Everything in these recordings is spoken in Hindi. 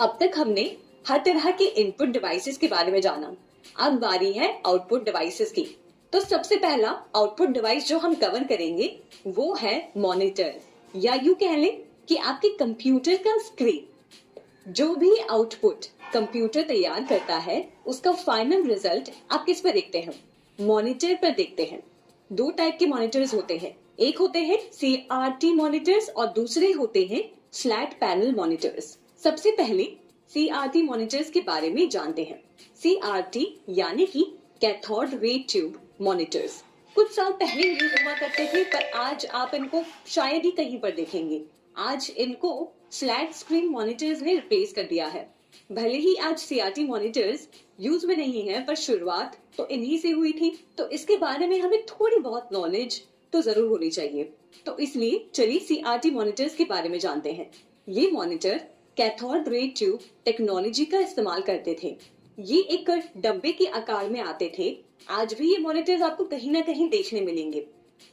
अब तक हमने हर तरह के इनपुट डिवाइसेस के बारे में जाना। अब बारी है आउटपुट डिवाइसेस की। तो सबसे पहला आउटपुट डिवाइस जो हम कवर करेंगे वो है मॉनिटर, या यूं कह लें कि आपके कंप्यूटर का स्क्रीन। जो भी आउटपुट कंप्यूटर तैयार करता है उसका फाइनल रिजल्ट आप किस पर देखते हैं? मॉनिटर पर देखते हैं। दो टाइप के मॉनिटर्स होते हैं, एक होते हैं CRT मॉनिटर्स और दूसरे होते हैं फ्लैट पैनल मॉनिटर्स। सबसे पहले CRT मॉनिटर्स के बारे में जानते हैं। CRT यानी कि कैथोड रे ट्यूब मॉनिटर्स कुछ साल पहले यूज हुआ करते थे, पर आज आप इनको शायद ही कहीं पर देखेंगे। आज इनको फ्लैट स्क्रीन मॉनिटर्स ने रिप्लेस कर दिया है। भले ही आज CRT मॉनिटर्स यूज में नहीं है, पर शुरुआत तो इन्हीं से हुई थी, तो इसके बारे में हमें थोड़ी बहुत नॉलेज तो जरूर होनी चाहिए। तो इसलिए चलिए CRT मॉनिटर्स के बारे में जानते हैं। ये monitor cathode ray tube technology का इस्तेमाल करते थे। ये एक डब्बे के आकार में आते थे। आज भी ये मॉनिटर्स आपको कहीं ना कहीं देखने मिलेंगे।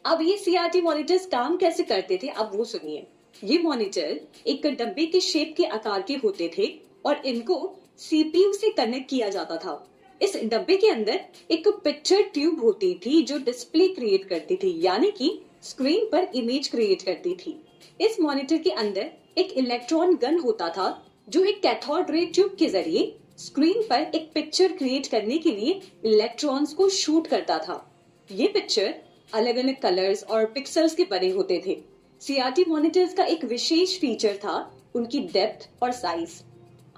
अब ये CRT मॉनिटर्स काम कैसे करते थे, अब वो सुनिए। ये मॉनिटर एक डब्बे के शेप के आकार के होते थे और इनको CPU से कनेक्ट किया जाता था। इस डब्बे के अंदर एक पिक्चर ट्यूब होती थी जो डिस्प्ले क्रिएट करती थी, यानी कि स्क्रीन पर इमेज क्रिएट करती थी। इस मॉनिटर के अंदर एक इलेक्ट्रॉन गन होता था जो एक कैथोड रे ट्यूब के जरिए स्क्रीन पर एक पिक्चर क्रिएट करने के लिए इलेक्ट्रॉन्स को शूट करता था। ये पिक्चर अलग अलग कलर्स और पिक्सल्स के बने होते थे। CRT मॉनिटर्स का एक विशेष फीचर था उनकी डेप्थ और साइज।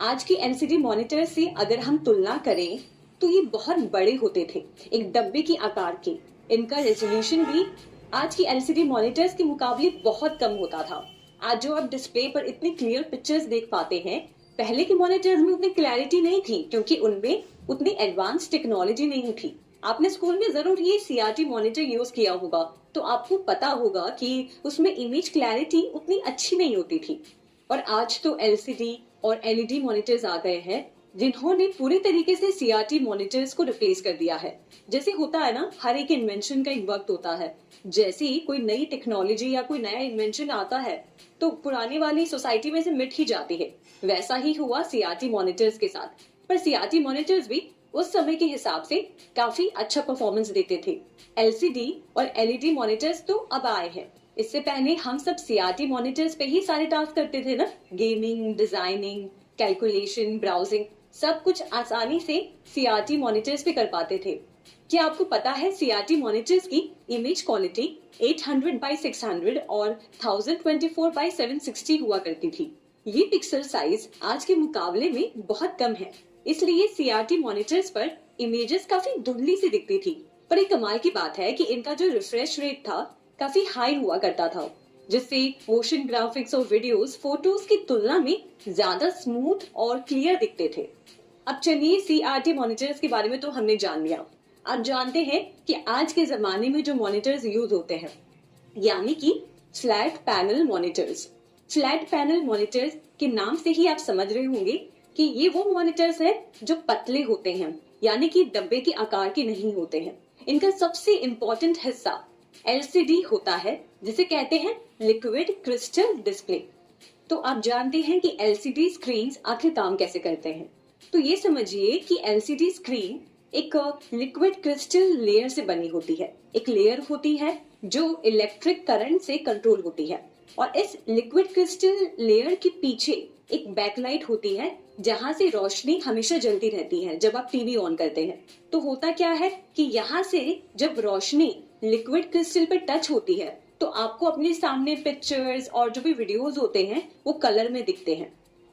आज की LCD मॉनिटर से अगर हम तुलना करें तो ये बहुत बड़े होते थे, एक डब्बे के आकार के। इनका रेजोल्यूशन भी आज की LCD मॉनिटर्स के मुकाबले बहुत कम होता था। आज जो आप डिस्प्ले पर इतने क्लियर पिक्चर्स देख पाते हैं, पहले के मॉनिटर्स में उतनी क्लैरिटी नहीं थी, क्योंकि उनमें उतनी एडवांस टेक्नोलॉजी नहीं थी। आपने स्कूल में जरूर ये CRT मॉनिटर यूज किया होगा, तो आपको पता होगा कि उसमें इमेज क्लैरिटी उतनी अच्छी नहीं होती थी। और आज तो LCD और LED मॉनिटर्स आ गए हैं जिन्होंने पूरे तरीके से CRT मॉनिटर्स को रिप्लेस कर दिया है। जैसे होता है ना, हर एक इन्वेंशन का एक वक्त होता है। जैसे ही कोई नई टेक्नोलॉजी या कोई नया इन्वेंशन आता है तो पुरानी वाली सोसाइटी में से मिट ही जाती है। वैसा ही हुआ CRT मॉनिटर्स के साथ। पर CRT मॉनिटर्स भी उस समय के हिसाब से काफी अच्छा परफॉर्मेंस देते थे। LCD और LED मॉनिटर्स तो अब आए हैं। इससे पहले हम सब CRT मॉनिटर्स पे ही सारे टास्क करते थे ना, गेमिंग, डिजाइनिंग, कैलकुलेशन, ब्राउजिंग, सब कुछ आसानी से CRT मॉनिटर्स पे कर पाते थे। क्या आपको पता है CRT मॉनिटर्स की इमेज क्वालिटी 800x600 और 1024x760 हुआ करती थी। ये पिक्सल साइज आज के मुकाबले में बहुत कम है, इसलिए CRT मॉनिटर्स पर इमेजेस काफी धुंधली सी दिखती थी। पर एक कमाल की बात है कि इनका जो रिफ्रेश रेट था काफी हाई हुआ करता था, जिससे मोशन ग्राफिक्स और वीडियोस फोटोज की तुलना में ज्यादा स्मूथ और क्लियर दिखते थे। अब चलिए CRT मॉनिटर्स के बारे में तो हमने जान लिया। अब जानते हैं कि आज के जमाने में जो मॉनिटर्स यूज होते हैं, यानी कि flat panel monitors. Flat panel monitors के नाम से ही आप समझ रहे होंगे कि ये वो मॉनिटर्स हैं जो पतले होते हैं, यानी कि डब्बे के आकार के नहीं होते हैं। इनका सबसे इम्पोर्टेंट हिस्सा LCD होता है, जिसे कहते हैं लिक्विड क्रिस्टल डिस्प्ले। तो आप जानते हैं कि LCD स्क्रीन आखिर काम कैसे करते हैं। तो ये समझिए कि LCD स्क्रीन एक लिक्विड क्रिस्टल लेयर से बनी होती है। एक लेयर होती है जो इलेक्ट्रिक करंट से कंट्रोल होती है, और इस लिक्विड क्रिस्टल लेयर के पीछे एक बैकलाइट होती है जहां से रोशनी हमेशा जलती रहती है। जब आप टीवी ऑन करते हैं तो होता क्या है कि यहाँ से जब रोशनी लिक्विड क्रिस्टल पर टच होती है तो आपको अपने सामने पिक्चर्स और जो भी वीडियोस होते हैं वो कलर में दिखते हैं।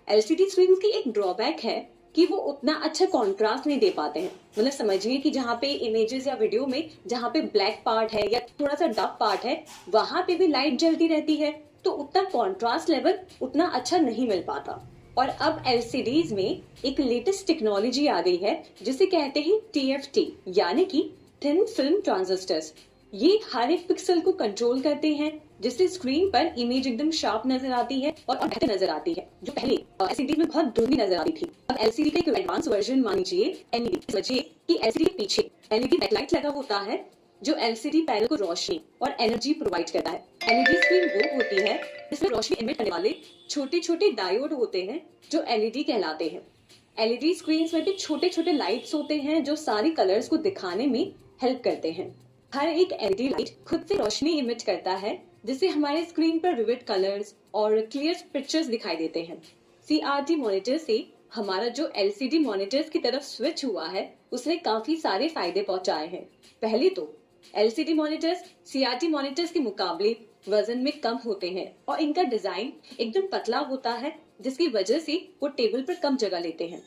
LCD स्क्रीन की एक ड्रॉबैक है कि वो उतना अच्छा कॉन्ट्रास्ट नहीं दे पाते हैं। मतलब समझिए कि जहाँ पे इमेजेस या वीडियो में जहाँ पे ब्लैक पार्ट है या थोड़ा सा डार्क पार्ट है, वहां पे भी लाइट जलती रहती है, तो उतना कॉन्ट्रास्ट लेवल उतना अच्छा नहीं मिल पाता। और अब LCDs में एक लेटेस्ट टेक्नोलॉजी आ गई है जिसे कहते हैं TFT, यानी कि थिन फिल्म ट्रांजिस्टर्स। ये हर एक पिक्सल को कंट्रोल करते हैं, जिससे स्क्रीन पर इमेज एकदम शार्प नजर आती है और बेहतर नजर आती है, जो पहले LCD में बहुत धुंधली नजर आती थी। अब LCD का एक एडवांस वर्जन मान लीजिए LED। समझिए कि LCD के पीछे LED बैकलाइट लगा होता है जो LCD पैनल को रोशनी और एनर्जी प्रोवाइड करता है। एलईडी स्क्रीन वो होती है जिसमें रोशनी इमिट करने वाले छोटे छोटे डायोड होते हैं जो एलईडी कहलाते हैं। एलईडी स्क्रीन में भी छोटे छोटे लाइट्स होते हैं जो सारी कलर्स को दिखाने में हेल्प करते हैं। हर एक एलईडी लाइट खुद से रोशनी इमिट करता है जिससे हमारे स्क्रीन पर विविड कलर्स और क्लियर पिक्चर्स दिखाई देते हैं। सीआरटी मॉनिटर से हमारा जो एलसीडी मॉनिटर्स की तरफ स्विच हुआ है उसने काफी सारे फायदे पहुंचाए हैं। पहले तो एलसीडी मॉनिटर्स सीआरटी मॉनिटर्स के मुकाबले वजन में कम होते हैं और इनका डिजाइन एकदम पतला होता है जिसकी वजह से वो टेबल पर कम जगह लेते हैं।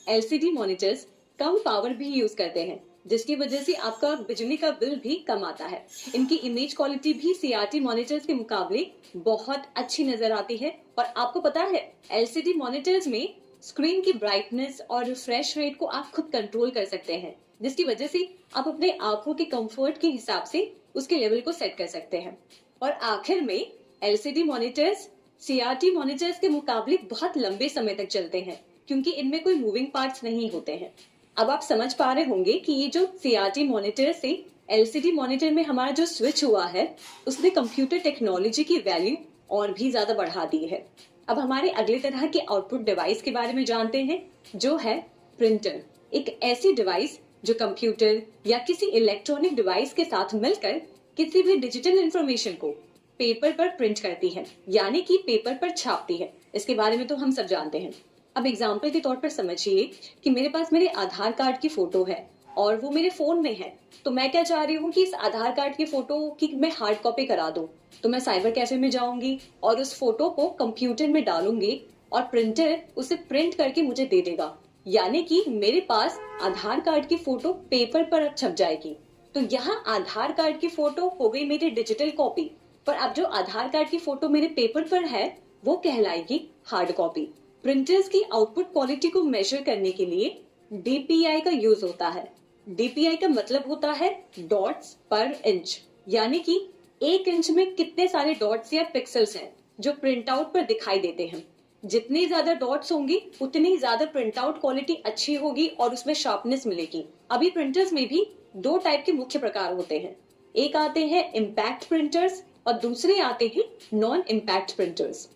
एलसीडी मॉनिटर्स कम पावर भी यूज करते हैं जिसकी वजह से आपका बिजली का बिल भी कम आता है। इनकी इमेज क्वालिटी भी सीआरटी मॉनिटर्स के मुकाबले बहुत अच्छी नजर आती है। और आपको पता है एलसीडी मॉनिटर्स में स्क्रीन की ब्राइटनेस और रिफ्रेश रेट को आप खुद कंट्रोल कर सकते हैं जिसकी वजह से आप अपने आंखों के कंफर्ट के हिसाब से उसके लेवल को सेट कर सकते हैं। और आखिर में एलसीडी मॉनिटर्स सीआरटी मॉनिटर्स के मुकाबले बहुत लंबे समय तक चलते हैं क्योंकि इनमें कोई मूविंग पार्ट्स नहीं होते हैं। अब आप समझ पा रहे होंगे कि ये जो सीआरटी मॉनिटर से एलसीडी मॉनिटर में हमारा जो स्विच हुआ है उसने कंप्यूटर टेक्नोलॉजी की वैल्यू और भी ज्यादा बढ़ा दी है। अब हमारे अगले तरह के आउटपुट डिवाइस के बारे में जानते हैं जो है प्रिंटर। एक ऐसी डिवाइस जो कंप्यूटर या किसी इलेक्ट्रॉनिक डिवाइस के साथ मिलकर किसी भी डिजिटल इंफॉर्मेशन को पेपर पर प्रिंट करती है यानी कि पेपर पर छापती है। इसके बारे में तो हम सब जानते हैं। अब एग्जाम्पल के तौर पर समझिए कि मेरे पास मेरे आधार कार्ड की फोटो है और वो मेरे फोन में है। तो मैं क्या चाह रही हूँ कि इस आधार कार्ड की फोटो की मैं हार्ड कॉपी करा दूं। तो मैं साइबर कैफे में जाऊंगी और उस फोटो को कंप्यूटर में डालूंगी और प्रिंटर उसे प्रिंट करके मुझे दे देगा यानी कि मेरे पास आधार कार्ड की फोटो पेपर पर अब छप जाएगी। तो यहाँ आधार कार्ड की फोटो हो गई मेरी डिजिटल कॉपी, पर अब जो आधार कार्ड की फोटो मेरे पेपर पर है वो कहलाएगी हार्ड कॉपी। प्रिंटर्स की आउटपुट क्वालिटी को मेजर करने के लिए डीपीआई का यूज होता है। डीपीआई का मतलब होता है डॉट्स पर इंच, यानी कि 1 इंच में कितने सारे डॉट्स या पिक्सल्स हैं जो प्रिंट आउट पर दिखाई देते हैं। जितनी ज्यादा डॉट्स होंगी उतनी ज्यादा प्रिंट आउट क्वालिटी अच्छी होगी और उसमें शार्पनेस मिलेगी। अभी प्रिंटर्स में भी 2 टाइप के मुख्य प्रकार होते हैं। एक आते हैं इम्पैक्ट प्रिंटर्स और दूसरे आते हैं non impact printers.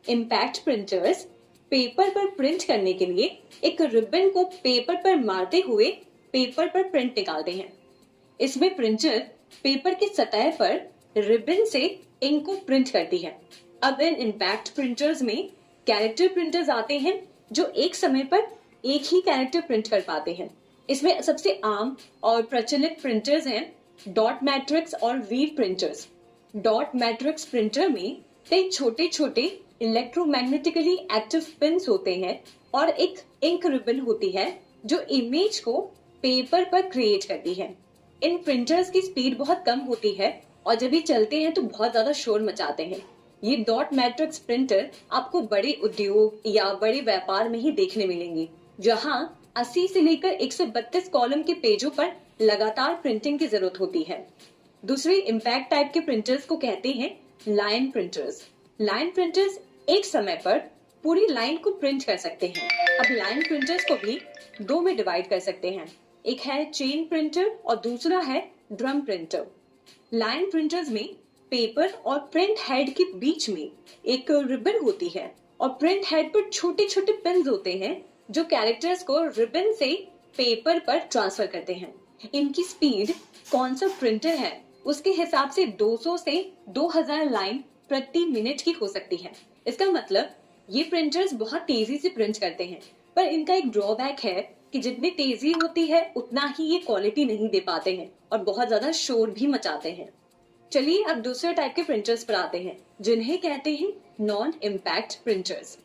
Impact printers paper पर प्रिंट करने के लिए एक रिबन को पेपर पर मारते हुए पेपर पर प्रिंट निकालते हैं। इसमें प्रिंटर पेपर की सतह पर रिबन से इंक को प्रिंट करती है। अब इन इम्पैक्ट प्रिंटर्स में कैरेक्टर प्रिंटर्स आते हैं जो एक समय पर एक ही कैरेक्टर प्रिंट कर पाते हैं। इसमें सबसे आम और प्रचलित प्रिंटर्स हैं डॉट मैट्रिक्स और वीव प्रिंटर्स। डॉट मैट्रिक्स प्रिंटर में कई छोटे छोटे इलेक्ट्रोमैग्नेटिकली एक्टिव पिन्स होते हैं और एक इंक रिबन होती है जो इमेज को पेपर पर क्रिएट करती है। इन प्रिंटर्स की स्पीड बहुत कम होती है और जब ये चलते हैं तो बहुत ज्यादा शोर मचाते हैं। ये डॉट मैट्रिक्स प्रिंटर आपको बड़े उद्योग या बड़े व्यापार में ही देखने मिलेंगे जहां 80 से लेकर 132 कॉलम के पेजों पर लगातार प्रिंटिंग की जरूरत होती है। दूसरे इम्पैक्ट टाइप के प्रिंटर्स को कहते हैं लाइन प्रिंटर्स। लाइन प्रिंटर्स एक समय पर पूरी लाइन को प्रिंट कर सकते हैं। अब लाइन प्रिंटर्स को भी 2 में डिवाइड कर सकते हैं। एक है चेन प्रिंटर और दूसरा है ड्रम प्रिंटर। लाइन प्रिंटर्स में पेपर और प्रिंट हेड के बीच में एक रिबन होती है और प्रिंट हेड पर छोटे छोटे पिन्स होते हैं जो कैरेक्टर्स को रिबन से पेपर पर ट्रांसफर करते हैं। इनकी स्पीड कौन सा प्रिंटर है उसके हिसाब से 200 से 2000 लाइन प्रति मिनट की हो सकती है। इसका मतलब ये प्रिंटर्स बहुत तेजी से प्रिंट करते हैं, पर इनका एक ड्रॉबैक है कि जितनी तेजी होती है उतना ही ये क्वालिटी नहीं दे पाते हैं और बहुत ज्यादा शोर भी मचाते हैं। चलिए अब दूसरे टाइप के प्रिंटर्स पर आते हैं जिन्हें कहते हैं नॉन इम्पैक्ट प्रिंटर्स।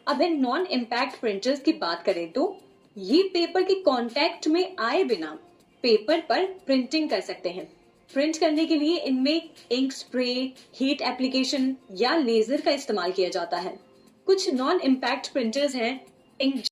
अब इन नॉन इम्पैक्ट प्रिंटर्स की बात करें तो ये पेपर के कांटेक्ट में आए बिना पेपर पर प्रिंटिंग कर सकते हैं। प्रिंट करने के लिए इनमें इंक स्प्रे, हीट एप्लीकेशन या लेजर का इस्तेमाल किया जाता है। कुछ नॉन इम्पैक्ट प्रिंटर्स हैं इंकजेट